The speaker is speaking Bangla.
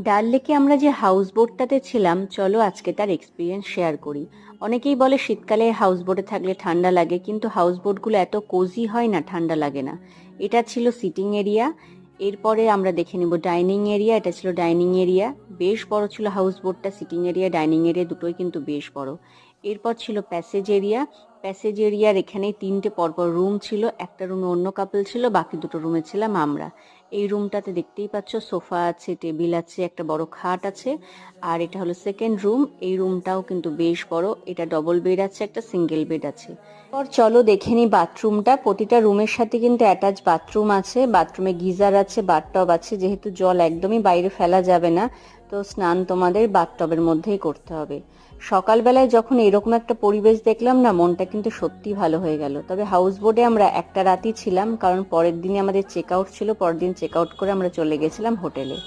ডাল লেকে আমরা যে হাউস বোটটাতে ছিলাম, চলো আজকে তার এক্সপিরিয়েন্স শেয়ার করি। অনেকেই বলে শীতকালে হাউস বোটে থাকলে ঠান্ডা লাগে, কিন্তু হাউস বোটগুলো এত কোজি হয় না, ঠান্ডা লাগে না। এটা ছিল সিটিং এরিয়া। এরপরে আমরা দেখে নিব ডাইনিং এরিয়া। এটা ছিল ডাইনিং এরিয়া। বেশ বড় ছিল হাউস বোটটা। সিটিং এরিয়া, ডাইনিং এরিয়া দুটোই কিন্তু বেশ বড়। এরপর ছিল প্যাসেজ এরিয়া। প্যাসেজ এরিয়ার এখানে তিনটে পরপর রুম ছিল। একটা রুমে অন্য কাপল ছিল, বাকি দুটো রুমে ছিলাম আমরা। এই রুমটাতে দেখতেই পাচ্ছ সোফা আছে, টেবিল আছে, একটা বড় খাট আছে। আর এটা হলো সেকেন্ড রুম। এই রুমটাও কিন্তু বেশ বড়। এটা ডবল বেড আছে, একটা সিঙ্গেল বেড আছে। এরপর চলো দেখে নি বাথরুমটা। প্রতিটা রুমের সাথে কিন্তু অ্যাটাচ বাথরুম আছে। বাথরুমে গিজার আছে, বাথটব আছে। যেহেতু জল একদমই বাইরে ফেলা যাবে না, তো স্নান তোমাদের বাথটবের মধ্যেই করতে হবে। সকালবেলায় যখন এরকম একটা পরিবেশ দেখলাম না, মনটা কিন্তু সত্যি ভালো হয়ে গেল। তবে হাউস বোটে আমরা একটা রাতই ছিলাম, কারণ পরের দিনে আমাদের চেক আউট ছিল। পরের দিন চেক আউট করে আমরা চলে গেছিলাম হোটেলে।